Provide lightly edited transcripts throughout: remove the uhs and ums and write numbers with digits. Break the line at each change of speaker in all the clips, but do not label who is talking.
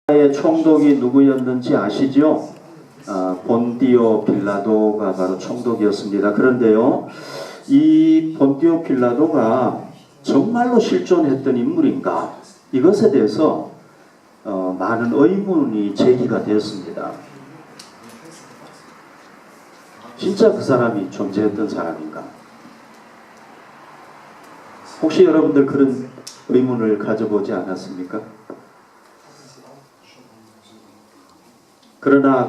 의 총독이 누구였는지 아시죠? 본디오 빌라도가 바로 총독이었습니다. 그런데요, 이 본디오 빌라도가 정말로 실존했던 인물인가? 이것에 대해서 많은 의문이 제기가 되었습니다. 진짜 그 사람이 존재했던 사람인가? 혹시 여러분들 그런 의문을 가져보지 않았습니까? 그러나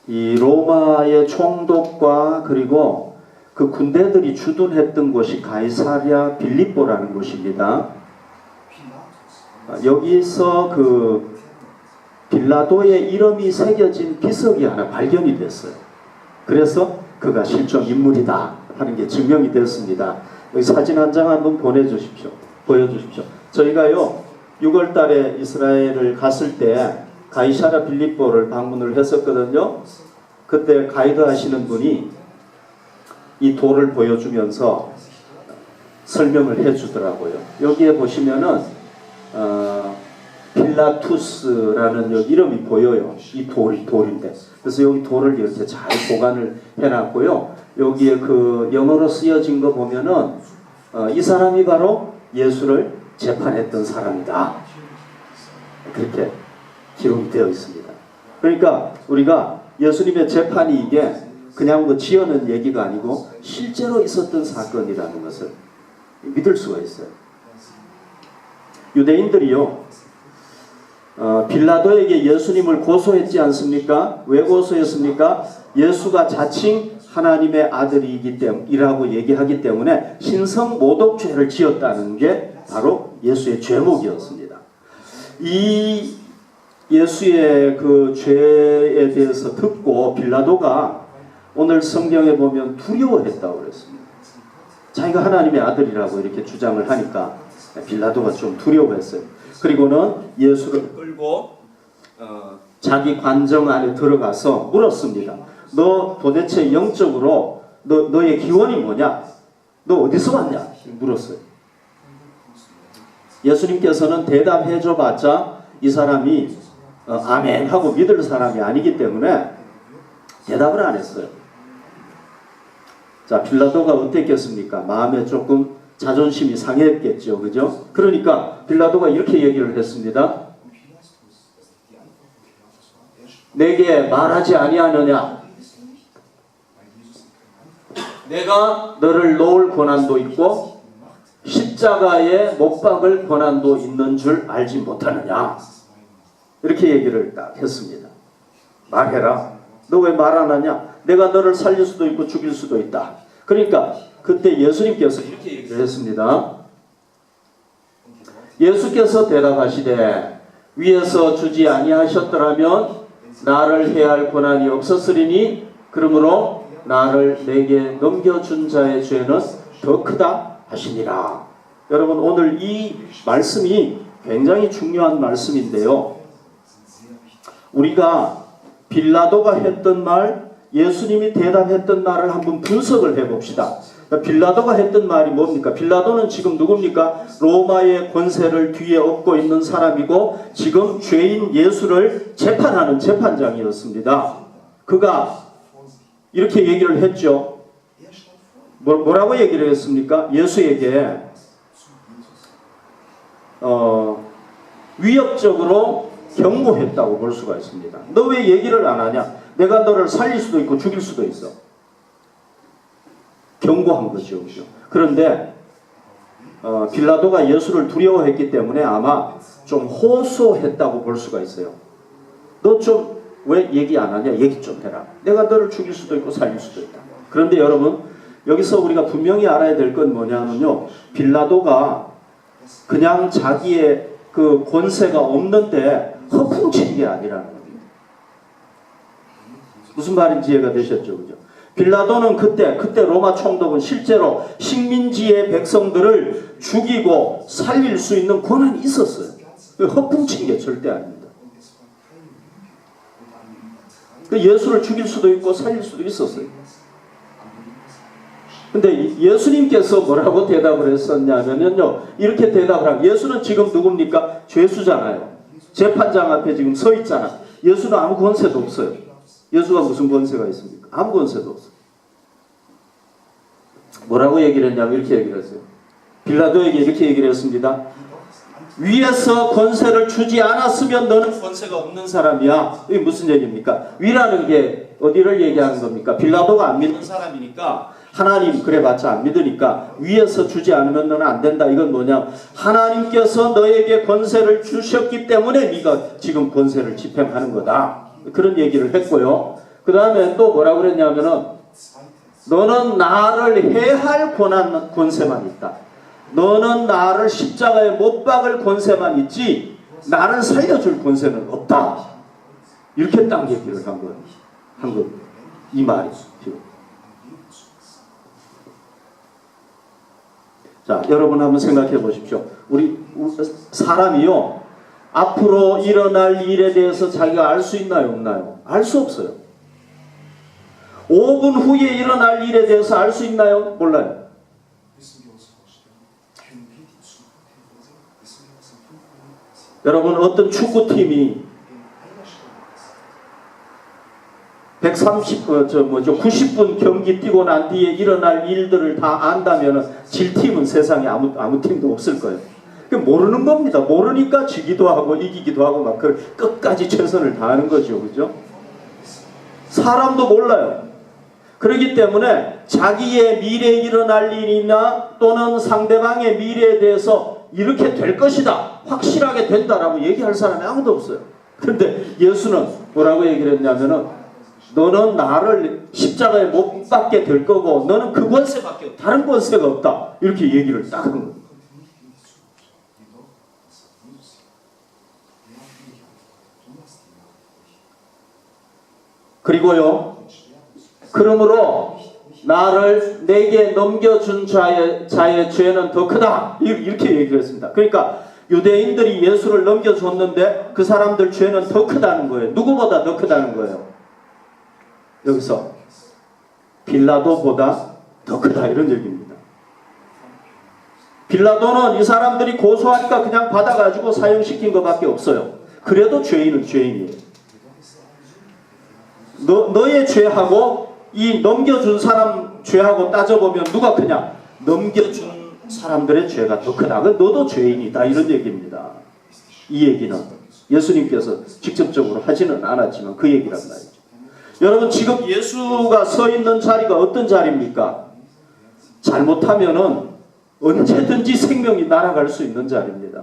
이 로마의 총독과 그리고 그 군대들이 주둔했던 곳이 가이사랴 빌립보라는 곳입니다. 여기서 그 빌라도의 이름이 새겨진 비석이 하나 발견이 됐어요. 그래서 그가 실존 인물이다 하는 게 증명이 됐습니다. 여기 사진 한 장 한번 보내주십시오. 보여주십시오. 저희가요 6월 달에 이스라엘을 갔을 때 가이사랴 빌립보를 방문을 했었거든요. 그때 가이드 하시는 분이 이 돌을 보여주면서 설명을 해주더라고요. 여기에 보시면은 필라투스라는 여기 이름이 보여요. 이 돌인데. 그래서 여기 돌을 이렇게 잘 보관을 해놨고요. 여기에 그 영어로 쓰여진 거 보면은 이 사람이 바로 예수를 재판했던 사람이다. 그렇게 기록이 되어 있습니다. 그러니까 우리가 예수님의 재판이 이게 그냥 뭐 지어낸 얘기가 아니고 실제로 있었던 사건이라는 것을 믿을 수가 있어요. 유대인들이요, 빌라도에게 예수님을 고소했지 않습니까? 왜 고소했습니까? 예수가 자칭 하나님의 아들이기 때문이라고 얘기하기 때문에 신성 모독죄를 지었다는 게 바로 예수의 죄목이었습니다. 이 예수의 그 죄에 대해서 듣고 빌라도가 오늘 성경에 보면 두려워했다고 그랬습니다. 자기가 하나님의 아들이라고 이렇게 주장을 하니까 빌라도가 좀 두려워했어요. 그리고는 예수를 끌고 자기 관정 안에 들어가서 물었습니다. 너 도대체 영적으로 너의 기원이 뭐냐? 너 어디서 왔냐? 물었어요. 예수님께서는 대답해줘봤자 이 사람이 아멘 하고 믿을 사람이 아니기 때문에 대답을 안 했어요. 자, 빌라도가 어땠겠습니까? 마음에 조금 자존심이 상했겠죠. 그죠? 그러니까 빌라도가 이렇게 얘기를 했습니다. 내게 말하지 아니하느냐? 내가 너를 놓을 권한도 있고 십자가에 못 박을 권한도 있는 줄 알지 못하느냐? 이렇게 얘기를 딱 했습니다. 말해라. 너 왜 말 안 하냐? 내가 너를 살릴 수도 있고 죽일 수도 있다. 그러니까 그때 예수님께서 이렇게 얘기를 했습니다. 예수께서 대답하시되 위에서 주지 아니하셨더라면 나를 해할 권한이 없었으리니 그러므로 나를 내게 넘겨준 자의 죄는 더 크다 하시니라. 여러분, 오늘 이 말씀이 굉장히 중요한 말씀인데요. 우리가 빌라도가 했던 말, 예수님이 대답했던 말을 한번 분석을 해봅시다. 빌라도가 했던 말이 뭡니까? 빌라도는 지금 누굽니까? 로마의 권세를 뒤에 업고 있는 사람이고 지금 죄인 예수를 재판하는 재판장이었습니다. 그가 이렇게 얘기를 했죠. 뭐라고 얘기를 했습니까? 예수에게 위협적으로 경고했다고 볼 수가 있습니다. 너 왜 얘기를 안 하냐? 내가 너를 살릴 수도 있고 죽일 수도 있어. 경고한 거죠. 그런데 빌라도가 예수를 두려워했기 때문에 아마 좀 호소했다고 볼 수가 있어요. 너 좀 왜 얘기 안 하냐? 얘기 좀 해라. 내가 너를 죽일 수도 있고 살릴 수도 있다. 그런데 여러분, 여기서 우리가 분명히 알아야 될 건 뭐냐면요, 빌라도가 그냥 자기의 그 권세가 없는데 허풍친 게 아니라는 겁니다. 무슨 말인지 이해가 되셨죠? 그죠? 빌라도는 그때 로마 총독은 실제로 식민지의 백성들을 죽이고 살릴 수 있는 권한이 있었어요. 허풍친 게 절대 아닙니다. 예수를 죽일 수도 있고 살릴 수도 있었어요. 근데 예수님께서 뭐라고 대답을 했었냐면요. 이렇게 대답을 하고, 예수는 지금 누굽니까? 죄수잖아요. 재판장 앞에 지금 서 있잖아. 예수는 아무 권세도 없어요. 예수가 무슨 권세가 있습니까? 아무 권세도 없어요. 뭐라고 얘기를 했냐면 이렇게 얘기를 했어요. 빌라도에게 이렇게 얘기를 했습니다. 위에서 권세를 주지 않았으면 너는 권세가 없는 사람이야. 이게 무슨 얘기입니까? 위라는 게 어디를 얘기하는 겁니까? 빌라도가 안 믿는 사람이니까, 하나님 그래봤자 안 믿으니까 위에서 주지 않으면 너는 안 된다. 이건 뭐냐? 하나님께서 너에게 권세를 주셨기 때문에 네가 지금 권세를 집행하는 거다. 그런 얘기를 했고요. 그 다음에 또 뭐라고 그랬냐면은 너는 나를 해할 권세만 있다. 너는 나를 십자가에 못 박을 권세만 있지 나를 살려줄 권세는 없다. 이렇게 딱 얘기를 한 거예요. 이 말이죠. 자, 여러분 한번 생각해 보십시오. 우리 사람이요, 앞으로 일어날 일에 대해서 자기가 알 수 있나요, 없나요? 알 수 없어요. 5분 후에 일어날 일에 대해서 알 수 있나요? 몰라요. 여러분, 어떤 축구팀이 90분 경기 뛰고 난 뒤에 일어날 일들을 다 안다면 질 팀은 세상에 아무 팀도 없을 거예요. 모르는 겁니다. 모르니까 지기도 하고 이기기도 하고 막 끝까지 최선을 다하는 거죠. 그죠? 사람도 몰라요. 그렇기 때문에 자기의 미래에 일어날 일이나 또는 상대방의 미래에 대해서 이렇게 될 것이다, 확실하게 된다라고 얘기할 사람이 아무도 없어요. 그런데 예수는 뭐라고 얘기를 했냐면은 너는 나를 십자가에 못 박게 될 거고 너는 그 권세밖에 없다. 다른 권세가 없다. 이렇게 얘기를 딱 한 거예요. 그리고요, 그러므로 내게 넘겨준 자의 죄는 더 크다. 이렇게 얘기를 했습니다. 그러니까 유대인들이 예수를 넘겨줬는데 그 사람들 죄는 더 크다는 거예요. 누구보다 더 크다는 거예요. 여기서 빌라도보다 더 크다 이런 얘기입니다. 빌라도는 이 사람들이 고소하니까 그냥 받아가지고 사형시킨 것밖에 없어요. 그래도 죄인은 죄인이에요. 너의 죄하고 이 넘겨준 사람 죄하고 따져보면 누가 크냐? 넘겨준 사람들의 죄가 더 크다. 너도 죄인이다 이런 얘기입니다. 이 얘기는 예수님께서 직접적으로 하지는 않았지만 그 얘기란 말이죠. 여러분, 지금 예수가 서 있는 자리가 어떤 자리입니까? 잘못하면은 언제든지 생명이 날아갈 수 있는 자리입니다.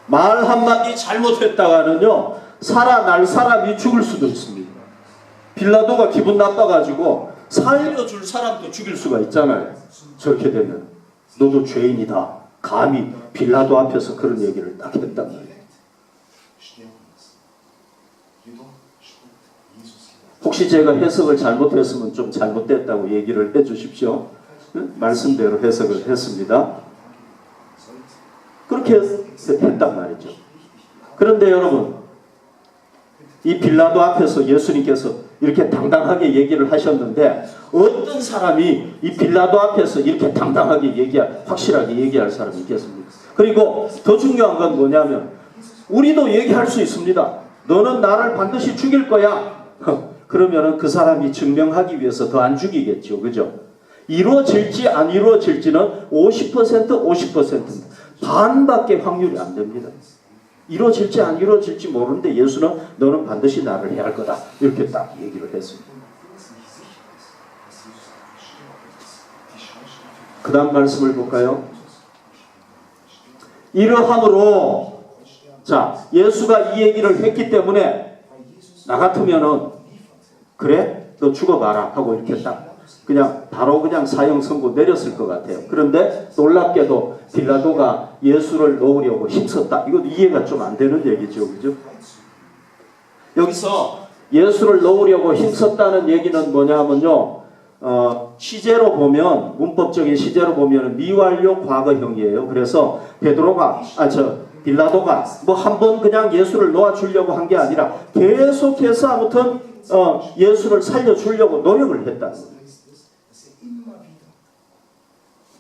말 한마디 잘못했다가는요, 살아날 사람이 죽을 수도 있습니다. 빌라도가 기분 나빠가지고 살려줄 사람도 죽일 수가 있잖아요. 저렇게 되면 너도 죄인이다. 감히 빌라도 앞에서 그런 얘기를 딱 했단 말이에요. 혹시 제가 해석을 잘못했으면 좀 잘못됐다고 얘기를 해주십시오. 말씀대로 해석을 했습니다. 그렇게 했단 말이죠. 그런데 여러분, 이 빌라도 앞에서 예수님께서 이렇게 당당하게 얘기를 하셨는데 어떤 사람이 이 빌라도 앞에서 이렇게 당당하게 확실하게 얘기할 사람이 있겠습니까? 그리고 더 중요한 건 뭐냐면 우리도 얘기할 수 있습니다. 너는 나를 반드시 죽일 거야. 그러면은 그 사람이 증명하기 위해서 더 안 죽이겠죠. 그죠? 이루어질지 안 이루어질지는 50%입니다. 반밖에 확률이 안 됩니다. 이루어질지 안 이루어질지 모르는데 예수는 너는 반드시 나를 해야 할 거다. 이렇게 딱 얘기를 했습니다. 그 다음 말씀을 볼까요? 이러함으로, 자, 예수가 이 얘기를 했기 때문에 나 같으면은 그래? 너 죽어봐라 하고 이렇게 딱 그냥 바로 그냥 사형 선고 내렸을 것 같아요. 그런데 놀랍게도 빌라도가 예수를 놓으려고 힘썼다. 이것도 이해가 좀 안 되는 얘기죠. 그죠? 여기서 예수를 놓으려고 힘썼다는 얘기는 뭐냐면요. 시제로 보면, 문법적인 시제로 보면 미완료 과거형이에요. 그래서 빌라도가 뭐 한 번 그냥 예수를 놓아주려고 한 게 아니라 계속해서 아무튼 예수를 살려주려고 노력을 했다는 거예요.
heißt es, dass immer wieder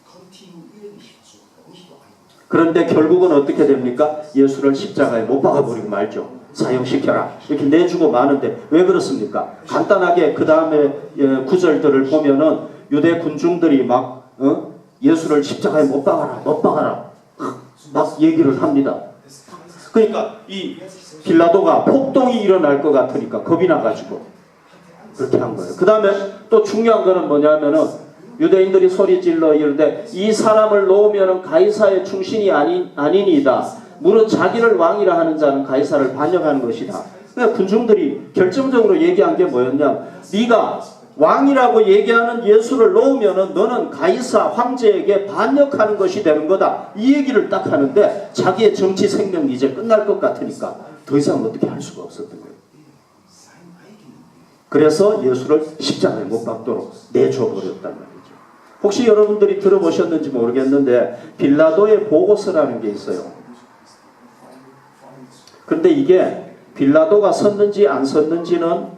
kontinuierlich versucht hat, nicht nur einmal.
그런데 결국은 어떻게 됩니까? 예수를 십자가에 못 박아버리고 말죠. 사형시켜라. 이렇게 내주고 마는데 왜 그렇습니까? 간단하게 그 다음에 구절들을 보면은 유대 군중들이 막 예수를 십자가에 못 박아라, 못 박아라 막 얘기를 합니다. 그러니까 이 빌라도가 폭동이 일어날 것 같으니까 겁이 나가지고 그렇게 한 거예요. 그 다음에 또 중요한 거는 뭐냐면은 유대인들이 소리 질러 이르되 이 사람을 놓으면은 가이사의 충신이 아니니이다. 무릇 자기를 왕이라 하는 자는 가이사를 반역하는 것이다. 그러니까 군중들이 결정적으로 얘기한 게 뭐였냐? 네가 왕이라고 얘기하는 예수를 놓으면은 너는 가이사 황제에게 반역하는 것이 되는 거다. 이 얘기를 딱 하는데 자기의 정치 생명이 이제 끝날 것 같으니까 더 이상 어떻게 할 수가 없었던 거예요. 그래서 예수를 십자가에 못 박도록 내줘버렸단 말이죠. 혹시 여러분들이 들어보셨는지 모르겠는데 빌라도의 보고서라는 게 있어요. 그런데 이게 빌라도가 섰는지 안 섰는지는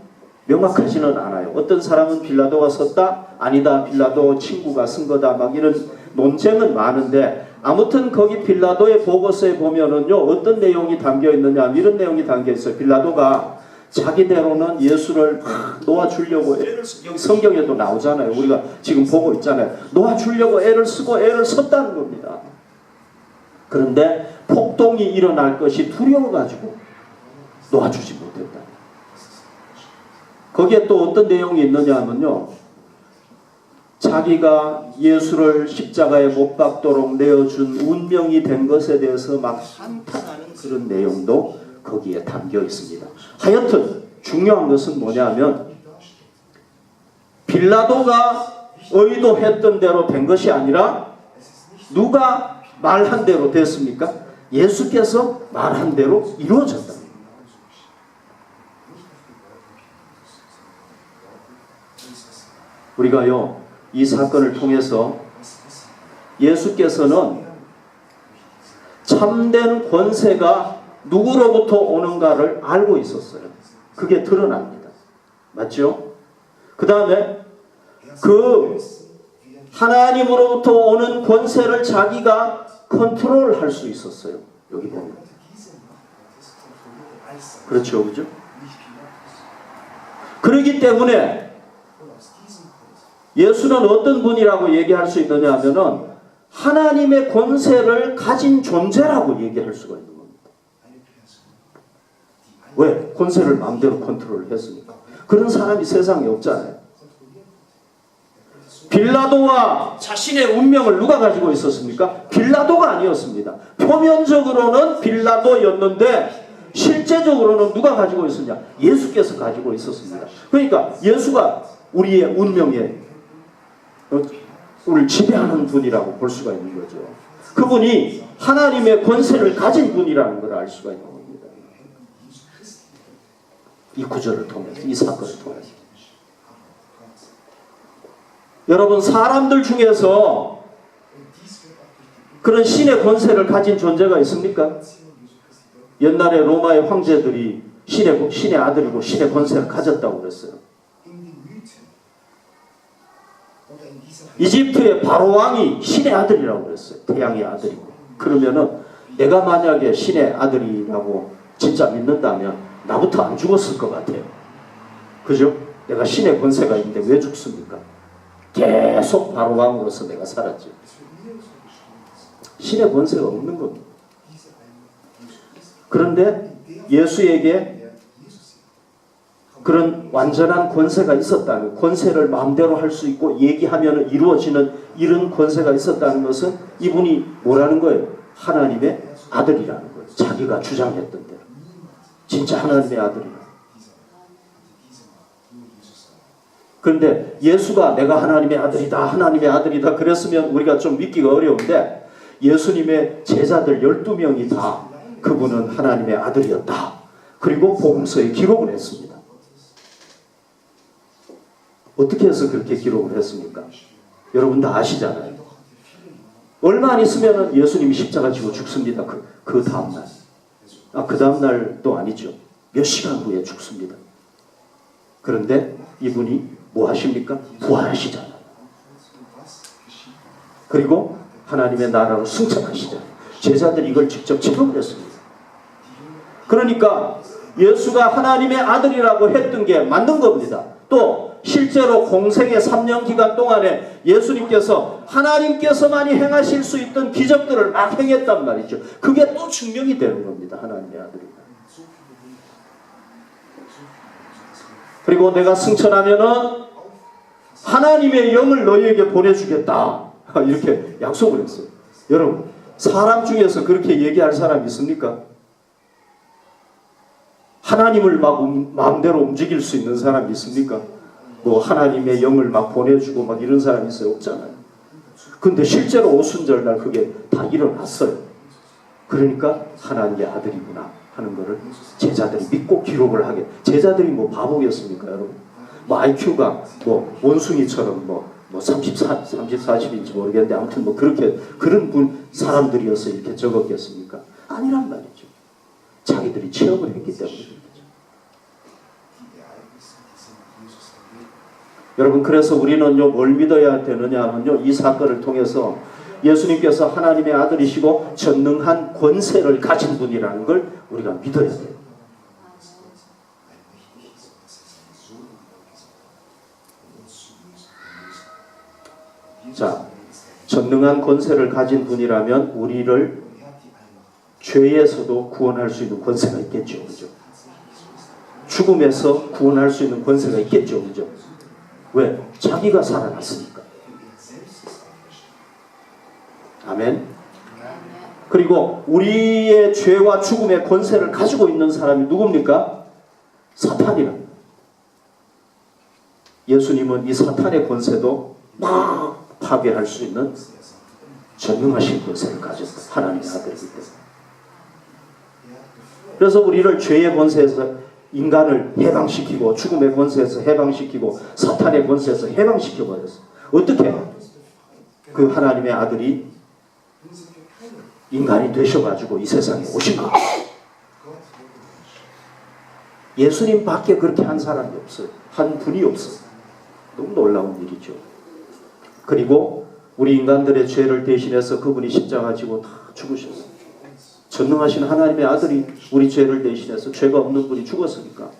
명확하지는 않아요. 어떤 사람은 빌라도가 섰다, 아니다, 빌라도 친구가 쓴 거다, 막 이런 논쟁은 많은데 아무튼 거기 빌라도의 보고서에 보면은요 어떤 내용이 담겨 있느냐 이런 내용이 담겨 있어요. 빌라도가 자기대로는 예수를 놓아주려고 애를 쓰고, 성경에도 나오잖아요. 우리가 지금 보고 있잖아요. 놓아주려고 애를 쓰고 애를 썼다는 겁니다. 그런데 폭동이 일어날 것이 두려워가지고 놓아주지 못했다. 거기에 또 어떤 내용이 있느냐 하면요. 자기가 예수를 십자가에 못 박도록 내어준 운명이 된 것에 대해서 막 한탄하는 그런 내용도 거기에 담겨 있습니다. 하여튼 중요한 것은 뭐냐면 빌라도가 의도했던 대로 된 것이 아니라 누가 말한 대로 됐습니까? 예수께서 말한 대로 이루어졌다. 우리가요 이 사건을 통해서 예수께서는 참된 권세가 누구로부터 오는가를 알고 있었어요. 그게 드러납니다. 맞죠? 그 다음에 그 하나님으로부터 오는 권세를 자기가 컨트롤할 수 있었어요. 여기 보면. 그렇죠, 그죠? 그렇기 때문에 예수는 어떤 분이라고 얘기할 수 있느냐 하면은 하나님의 권세를 가진 존재라고 얘기할 수가 있는 겁니다. 왜? 권세를 마음대로 컨트롤을 했으니까. 그런 사람이 세상에 없잖아요. 빌라도와 자신의 운명을 누가 가지고 있었습니까? 빌라도가 아니었습니다. 표면적으로는 빌라도였는데 실제적으로는 누가 가지고 있었냐? 예수께서 가지고 있었습니다. 그러니까 예수가 우리의 운명에 우리를 지배하는 분이라고 볼 수가 있는 거죠. 그분이 하나님의 권세를 가진 분이라는 걸 알 수가 있는 겁니다. 이 구절을 통해서, 이 사건을 통해서. 여러분, 사람들 중에서 그런 신의 권세를 가진 존재가 있습니까? 옛날에 로마의 황제들이 신의 아들이고 신의 권세를 가졌다고 그랬어요. 이집트의 바로 왕이 신의 아들이라고 그랬어요. 태양의 아들이고. 그러면은 내가 만약에 신의 아들이라고 진짜 믿는다면 나부터 안 죽었을 것 같아요. 그죠? 내가 신의 권세가 있는데 왜 죽습니까? 계속 바로 왕으로서 내가 살았죠. 신의 권세가 없는 겁니다. 그런데 예수에게 그런 완전한 권세가 있었다는, 권세를 마음대로 할 수 있고 얘기하면 이루어지는 이런 권세가 있었다는 것은 이분이 뭐라는 거예요? 하나님의 아들이라는 거예요. 자기가 주장했던 대로. 진짜 하나님의 아들이라. 그런데 예수가 내가 하나님의 아들이다, 하나님의 아들이다 그랬으면 우리가 좀 믿기가 어려운데 예수님의 제자들 12명이 다 그분은 하나님의 아들이었다. 그리고 복음서에 기록을 했습니다. 어떻게 해서 그렇게 기록을 했습니까? 여러분 다 아시잖아요. 얼마 안 있으면 예수님이 십자가 지고 죽습니다. 그 다음날. 그 다음날도 아니죠. 몇 시간 후에 죽습니다. 그런데 이분이 뭐 하십니까? 부활하시잖아요. 그리고 하나님의 나라로 승천하시잖아요. 제자들이 이걸 직접 체험을 했습니다. 그러니까 예수가 하나님의 아들이라고 했던 게 맞는 겁니다. 또 실제로 공생의 3년 기간 동안에 예수님께서 하나님께서만이 행하실 수 있던 기적들을 막 행했단 말이죠. 그게 또 증명이 되는 겁니다. 하나님의 아들이다. 그리고 내가 승천하면은 하나님의 영을 너희에게 보내주겠다. 이렇게 약속을 했어요. 여러분, 사람 중에서 그렇게 얘기할 사람 있습니까? 하나님을 막 마음대로 움직일 수 있는 사람이 있습니까? 뭐 하나님의 영을 막 보내주고 막 이런 사람이 있어요? 없잖아요. 근데 실제로 오순절날 그게 다 일어났어요. 그러니까 하나님의 아들이구나 하는 거를 제자들이 믿고 기록을 하게. 제자들이 뭐 바보겠습니까, 여러분? 뭐 IQ가 뭐 원숭이처럼 뭐 40인지 모르겠는데 아무튼 뭐 그렇게 그런 사람들이어서 이렇게 적었겠습니까? 아니란 말이죠. 자기들이 체험을 했기 때문에. 여러분, 그래서 우리는요, 뭘 믿어야 되느냐 하면요, 이 사건을 통해서 예수님께서 하나님의 아들이시고 전능한 권세를 가진 분이라는 걸 우리가 믿어야 돼요. 자, 전능한 권세를 가진 분이라면 우리를 죄에서도 구원할 수 있는 권세가 있겠죠. 그죠? 죽음에서 구원할 수 있는 권세가 있겠죠. 그죠? 왜? 자기가 살아났으니까. 아멘. 그리고 우리의 죄와 죽음의 권세를 가지고 있는 사람이 누굽니까? 사탄이랍니다. 예수님은 이 사탄의 권세도 막 파괴할 수 있는 전능하신 권세를 가졌다. 하나님의 아들이기 때문에. 그래서 우리를 죄의 권세에서 인간을 해방시키고 죽음의 권세에서 해방시키고 사탄의 권세에서 해방시켜버렸어. 어떻게? 그 하나님의 아들이 인간이 되셔가지고 이 세상에 오신 거예요. 예수님 밖에 그렇게 한 사람이 없어요. 한 분이 없어요. 너무 놀라운 일이죠. 그리고 우리 인간들의 죄를 대신해서 그분이 십자가 지고 다 죽으셨어요. 전능하신 하나님의 아들이 우리 죄를 대신해서 죄가 없는 분이 죽었으니까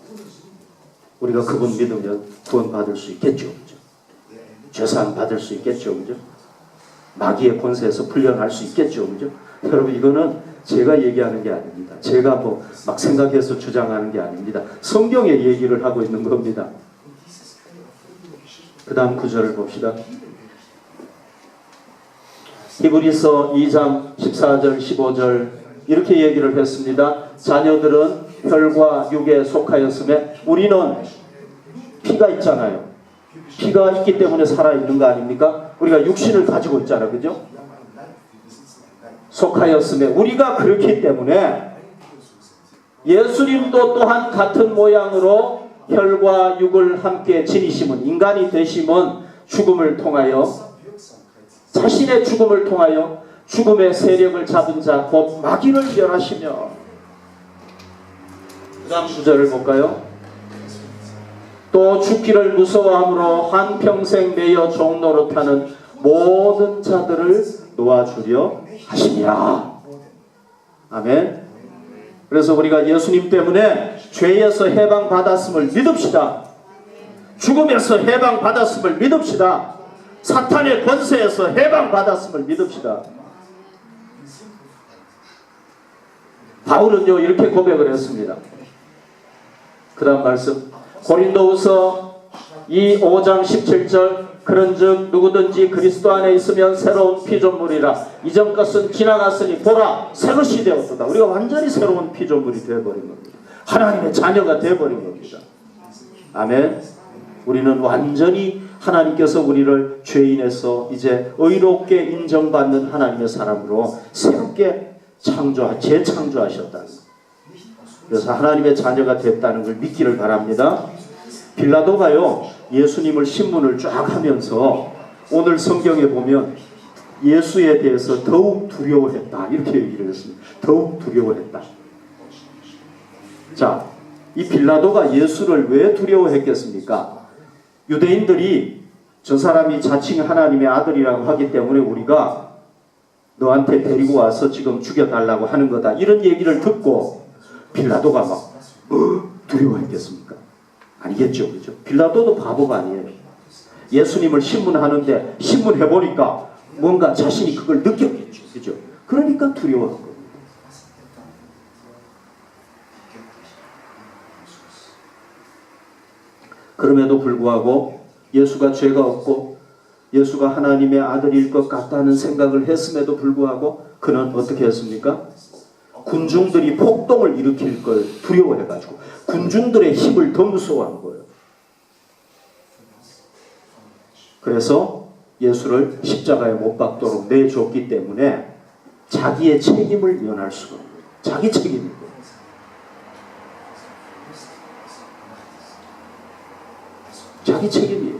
우리가 그분 믿으면 구원받을 수 있겠죠. 그죠? 죄사함 받을 수 있겠죠. 그죠? 마귀의 권세에서 풀려날 수 있겠죠. 그죠? 여러분, 이거는 제가 얘기하는 게 아닙니다. 제가 뭐 막 생각해서 주장하는 게 아닙니다. 성경의 얘기를 하고 있는 겁니다. 그 다음 구절을 봅시다. 히브리서 2장 14절 15절 이렇게 얘기를 했습니다. 자녀들은 혈과 육에 속하였음에 우리는 피가 있잖아요. 피가 있기 때문에 살아있는 거 아닙니까? 우리가 육신을 가지고 있잖아요. 그죠? 속하였음에 우리가 그렇기 때문에 예수님도 또한 같은 모양으로 혈과 육을 함께 지니심은 인간이 되심은 죽음을 통하여 자신의 죽음을 통하여 죽음의 세력을 잡은 자 곧 마귀를 멸하시며 그 다음 구절을 볼까요? 또 죽기를 무서워함으로 한평생 매여 종노릇하는 모든 자들을 놓아주려 하시니라. 아멘. 그래서 우리가 예수님 때문에 죄에서 해방받았음을 믿읍시다. 죽음에서 해방받았음을 믿읍시다. 사탄의 권세에서 해방받았음을 믿읍시다. 바울은요 이렇게 고백을 했습니다. 그 다음 말씀 고린도후서 5장 17절 그런즉 누구든지 그리스도 안에 있으면 새로운 피조물이라 이전 것은 지나갔으니 보라 새것이 되었도다. 우리가 완전히 새로운 피조물이 되어버린 겁니다. 하나님의 자녀가 되어버린 겁니다. 아멘. 우리는 완전히 하나님께서 우리를 죄인에서 이제 의롭게 인정받는 하나님의 사람으로 새롭게 재창조하셨다는 것. 그래서 하나님의 자녀가 됐다는 걸 믿기를 바랍니다. 빌라도가요 예수님을 신문을 쫙 하면서 오늘 성경에 보면 예수에 대해서 더욱 두려워했다 이렇게 얘기를 했습니다. 더욱 두려워했다. 자, 이 빌라도가 예수를 왜 두려워했겠습니까? 유대인들이 저 사람이 자칭 하나님의 아들이라고 하기 때문에 우리가 너한테 데리고 와서 지금 죽여달라고 하는 거다. 이런 얘기를 듣고 빌라도가 막 두려워했겠습니까? 아니겠죠. 그죠? 빌라도도 바보가 아니에요. 예수님을 신문하는데 신문해보니까 뭔가 자신이 그걸 느꼈겠죠. 그죠? 그러니까 두려워한 겁니다. 그럼에도 불구하고 예수가 죄가 없고 예수가 하나님의 아들일 것 같다는 생각을 했음에도 불구하고 그는 어떻게 했습니까? 군중들이 폭동을 일으킬 걸 두려워해가지고 군중들의 힘을 더 무서워한 거예요. 그래서 예수를 십자가에 못 박도록 내줬기 때문에 자기의 책임을 면할 수가 없는 거예요. 자기 책임인 거예요. 자기 책임이에요.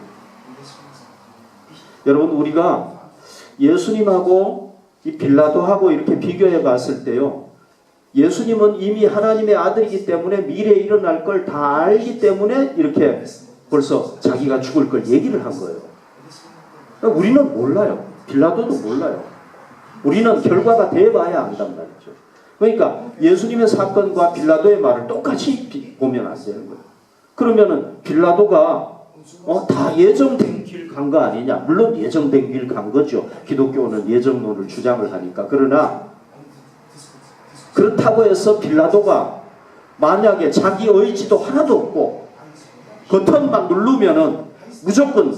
여러분 우리가 예수님하고 이 빌라도하고 이렇게 비교해 봤을 때요. 예수님은 이미 하나님의 아들이기 때문에 미래에 일어날 걸 다 알기 때문에 이렇게 벌써 자기가 죽을 걸 얘기를 한 거예요. 우리는 몰라요. 빌라도도 몰라요. 우리는 결과가 돼봐야 안단 말이죠. 그러니까 예수님의 사건과 빌라도의 말을 똑같이 보면 안 되는 거예요. 그러면은 빌라도가 다 예정된 길 간 거 아니냐? 물론 예정된 길 간 거죠. 기독교는 예정론을 주장을 하니까. 그러나 그렇다고 해서 빌라도가 만약에 자기 의지도 하나도 없고 버튼만 누르면은 무조건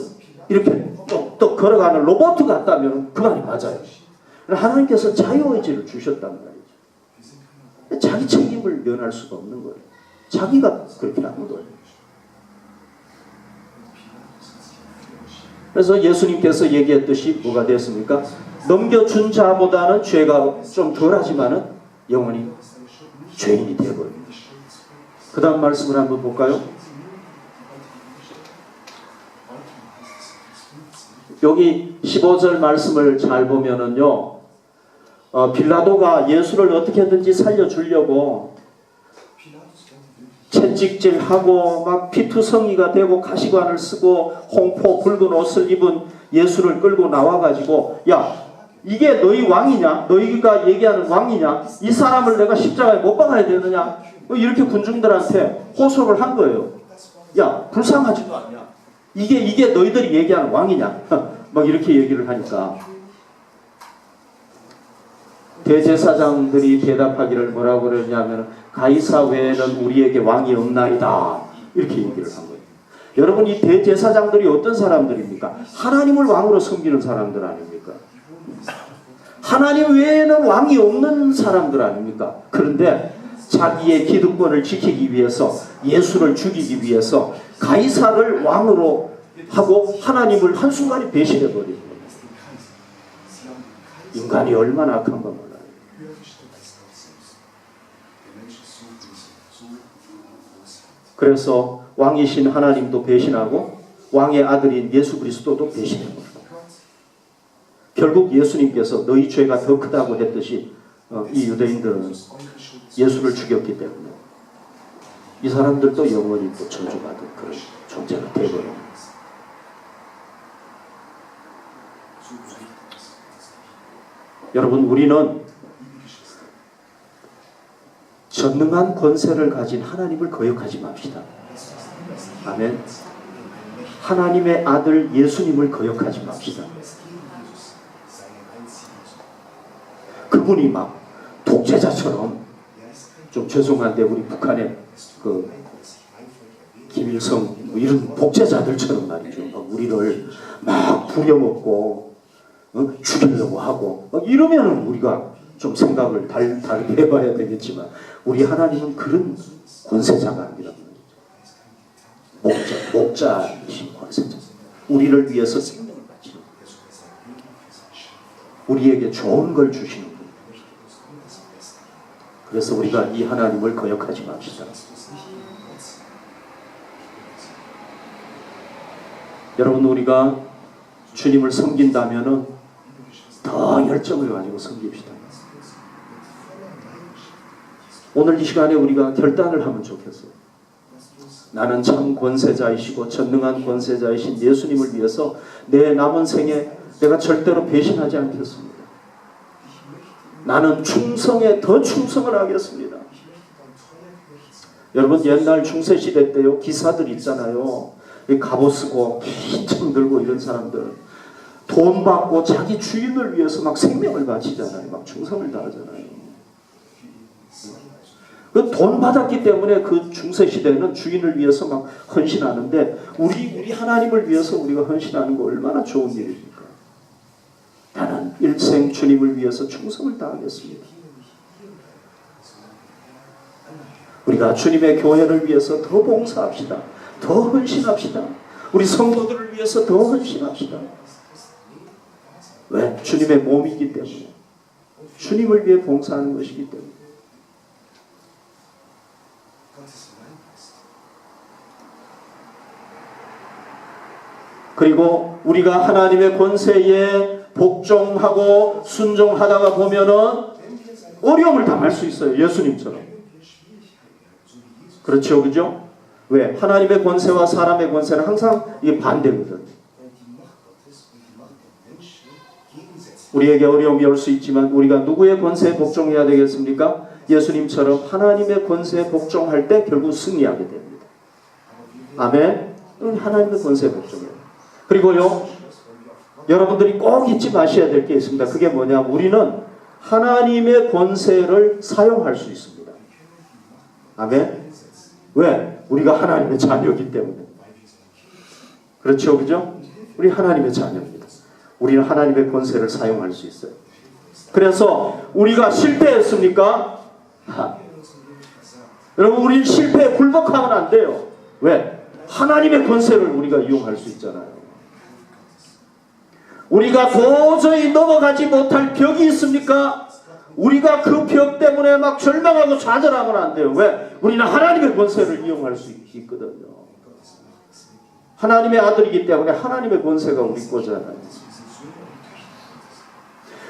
이렇게 똑똑 걸어가는 로봇 같다면 그 말이 맞아요. 하나님께서 자유의지를 주셨단 말이죠. 자기 책임을 면할 수가 없는 거예요. 자기가 그렇게 하는 거예요. 그래서 예수님께서 얘기했듯이 뭐가 됐습니까? 넘겨준 자보다는 죄가 좀 덜하지만은 영원히 죄인이 되어버립니다. 그 다음 말씀을 한번 볼까요? 여기 15절 말씀을 잘 보면은요, 빌라도가 예수를 어떻게든지 살려주려고 채찍질하고 막 피투성이가 되고 가시관을 쓰고 홍포 붉은 옷을 입은 예수를 끌고 나와가지고 야 이게 너희 왕이냐? 너희가 얘기하는 왕이냐? 이 사람을 내가 십자가에 못 박아야 되느냐? 이렇게 군중들한테 호소를 한 거예요. 야 불쌍하지도 않냐? 이게 너희들이 얘기하는 왕이냐? 막 이렇게 얘기를 하니까 대제사장들이 대답하기를 뭐라고 그러냐면 가이사 외에는 우리에게 왕이 없나이다. 이렇게 얘기를 한 거예요. 여러분 이 대제사장들이 어떤 사람들입니까? 하나님을 왕으로 섬기는 사람들 아닙니까? 하나님 외에는 왕이 없는 사람들 아닙니까? 그런데 자기의 기득권을 지키기 위해서 예수를 죽이기 위해서 가이사를 왕으로 하고 하나님을 한순간에 배신해버리는 거예요. 인간이 얼마나 악한가 몰라요. 그래서 왕이신 하나님도 배신하고 왕의 아들인 예수 그리스도도 배신해버려요. 결국 예수님께서 너희 죄가 더 크다고 했듯이 이 유대인들은 예수를 죽였기 때문에 이 사람들도 영원히 또 저주받은 그런 존재가 되어버립니다. 여러분 우리는 전능한 권세를 가진 하나님을 거역하지 맙시다. 아멘. 하나님의 아들 예수님을 거역하지 맙시다. 그분이 막 독재자처럼 좀 죄송한데 우리 북한의 그 김일성 뭐 이런 독재자들처럼 말이죠. 막 우리를 막 부려먹고 죽이려고 하고 막 이러면은 우리가 좀 생각을 다르게 해봐야 되겠지만 우리 하나님은 그런 권세자가 아니란 말이죠. 목자이신 권세자. 우리를 위해서 생명을 바치는 우리에게 좋은 걸 주시는 분. 그래서 우리가 이 하나님을 거역하지 맙시다. 여러분 우리가 주님을 섬긴다면은 더 열정을 가지고 섬깁시다. 오늘 이 시간에 우리가 결단을 하면 좋겠어요. 나는 참 권세자이시고 전능한 권세자이신 예수님을 위해서 내 남은 생에 내가 절대로 배신하지 않겠습니다. 나는 충성에 더 충성을 하겠습니다. 여러분 옛날 중세시대 때요 기사들 있잖아요. 갑옷 쓰고 흰청 들고 이런 사람들 돈 받고 자기 주인을 위해서 막 생명을 바치잖아요. 막 충성을 다하잖아요. 그 돈 받았기 때문에 그 중세시대는 주인을 위해서 막 헌신하는데 우리 하나님을 위해서 우리가 헌신하는 거 얼마나 좋은 일입니까? 나는 일생 주님을 위해서 충성을 다하겠습니다. 우리가 주님의 교회를 위해서 더 봉사합시다. 더 헌신합시다. 우리 성도들을 위해서 더 헌신합시다. 왜? 주님의 몸이기 때문에. 주님을 위해 봉사하는 것이기 때문에. 그리고 우리가 하나님의 권세에 복종하고 순종하다가 보면은 어려움을 당할 수 있어요. 예수님처럼. 그렇죠, 그죠? 왜? 하나님의 권세와 사람의 권세는 항상 이게 반대거든. 우리에게 어려움이 올 수 있지만 우리가 누구의 권세에 복종해야 되겠습니까? 예수님처럼 하나님의 권세에 복종할 때 결국 승리하게 됩니다. 아멘? 하나님의 권세에 복종해요. 그리고요, 여러분들이 꼭 잊지 마셔야 될 게 있습니다. 그게 뭐냐? 우리는 하나님의 권세를 사용할 수 있습니다. 아멘? 왜? 우리가 하나님의 자녀이기 때문에. 그렇죠, 그죠? 우리 하나님의 자녀입니다. 우리는 하나님의 권세를 사용할 수 있어요. 그래서 우리가 실패했습니까? 여러분, 우리는 실패에 굴복하면 안 돼요. 왜? 하나님의 권세를 우리가 이용할 수 있잖아요. 우리가 도저히 넘어가지 못할 벽이 있습니까? 우리가 그 벽 때문에 막 절망하고 좌절하면 안 돼요. 왜? 우리는 하나님의 권세를 이용할 수 있거든요. 하나님의 아들이기 때문에 하나님의 권세가 우리 거잖아요.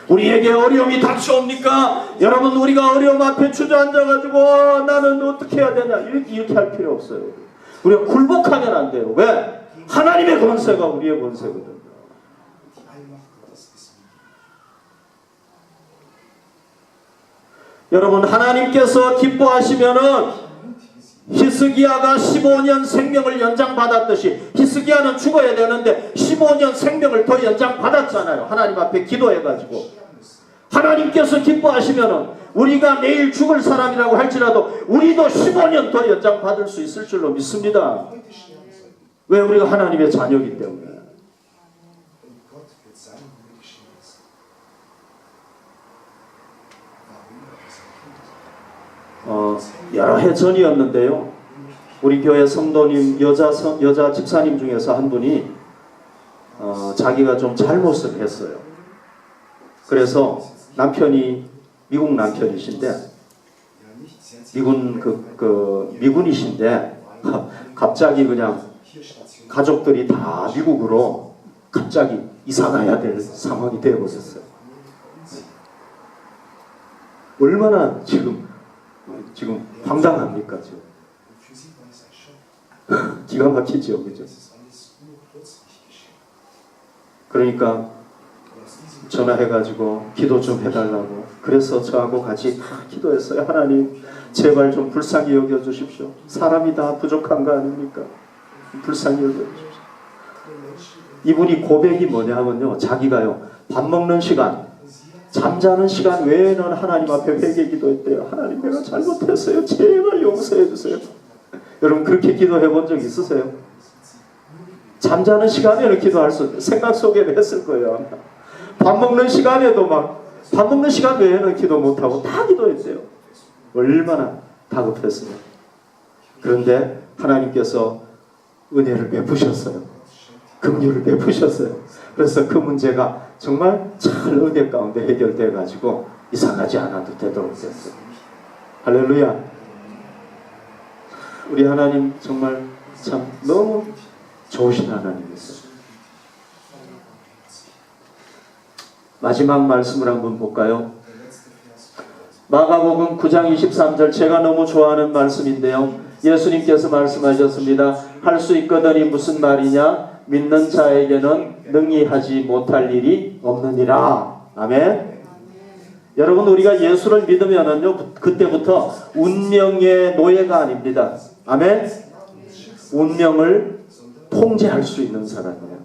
우리에게 어려움이 닥쳐옵니까? 여러분, 우리가 어려움 앞에 주저앉아가지고 나는 어떻게 해야 되냐 이렇게 할 필요 없어요. 우리가 굴복하면 안 돼요. 왜? 하나님의 권세가 우리의 권세거든요. 여러분, 하나님께서 기뻐하시면은 히스기야가 15년 생명을 연장받았듯이, 히스기야는 죽어야 되는데 15년 생명을 더 연장받았잖아요. 하나님 앞에 기도해가지고. 하나님께서 기뻐하시면은 우리가 내일 죽을 사람이라고 할지라도 우리도 15년 더 연장받을 수 있을 줄로 믿습니다. 왜? 우리가 하나님의 자녀이기 때문에. 여러 해 전이었는데요. 우리 교회 성도님 여자 집사님 중에서 한 분이 자기가 좀 잘못을 했어요. 그래서 남편이 미국 남편이신데 미군이신데 갑자기 그냥 가족들이 다 미국으로 갑자기 이사 가야 될 상황이 되어버렸어요. 얼마나 지금 황당합니까? 지금 기가 막히죠, 그죠? 그러니까 전화해가지고 기도 좀 해달라고. 그래서 저하고 같이 다 기도했어요. 하나님, 제발 좀 불쌍히 여겨주십시오. 사람이 다 부족한 거 아닙니까? 불쌍히 여겨주십시오. 이분이 고백이 뭐냐 하면요, 자기가요, 밥 먹는 시간, 잠자는 시간 외에는 하나님 앞에 회개 기도했대요. 하나님, 내가 잘못했어요. 제발 용서해 주세요. 여러분, 그렇게 기도해 본 적 있으세요? 잠자는 시간에는 기도할 수, 생각 속에는 했을 거예요. 밥 먹는 시간에도 밥 먹는 시간 외에는 기도 못하고 다 기도했대요. 얼마나 다급했어요. 그런데 하나님께서 은혜를 베푸셨어요. 긍휼을 베푸셨어요. 그래서 그 문제가 정말 잘 은혜 가운데 해결돼 가지고 이상하지 않아도 되도록 됐어요. 할렐루야. 우리 하나님 정말 참 너무 좋으신 하나님이세요. 마지막 말씀을 한번 볼까요? 마가복음 9장 23절, 제가 너무 좋아하는 말씀인데요. 예수님께서 말씀하셨습니다. 할 수 있거든이 무슨 말이냐? 믿는 자에게는 능히 하지 못할 일이 없느니라. 아멘. 여러분, 우리가 예수를 믿으면은요, 그때부터 운명의 노예가 아닙니다. 아멘. 운명을 통제할 수 있는 사람이에요.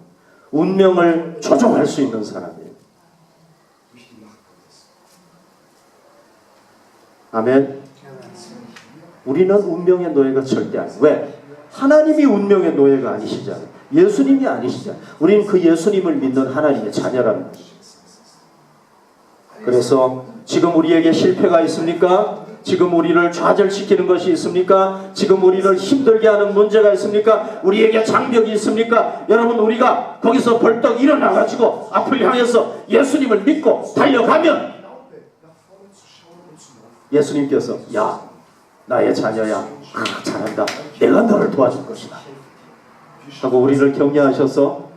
운명을 조종할 수 있는 사람이에요. 아멘. 우리는 운명의 노예가 절대 아니에요. 왜? 하나님이 운명의 노예가 아니시잖아요. 예수님이 아니시잖아요. 우리는 그 예수님을 믿는 하나님의 자녀라는 거예요. 그래서 지금 우리에게 실패가 있습니까? 지금 우리를 좌절시키는 것이 있습니까? 지금 우리를 힘들게 하는 문제가 있습니까? 우리에게 장벽이 있습니까? 여러분, 우리가 거기서 벌떡 일어나가지고 앞을 향해서 예수님을 믿고 달려가면 예수님께서 야, 나의 자녀야, 잘한다, 내가 너를 도와줄 것이다 하고 우리를 격려하셔서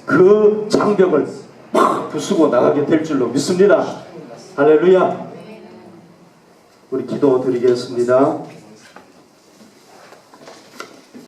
그 장벽을 막 부수고 나가게 될 줄로 믿습니다. 할렐루야. 우리 기도 드리겠습니다.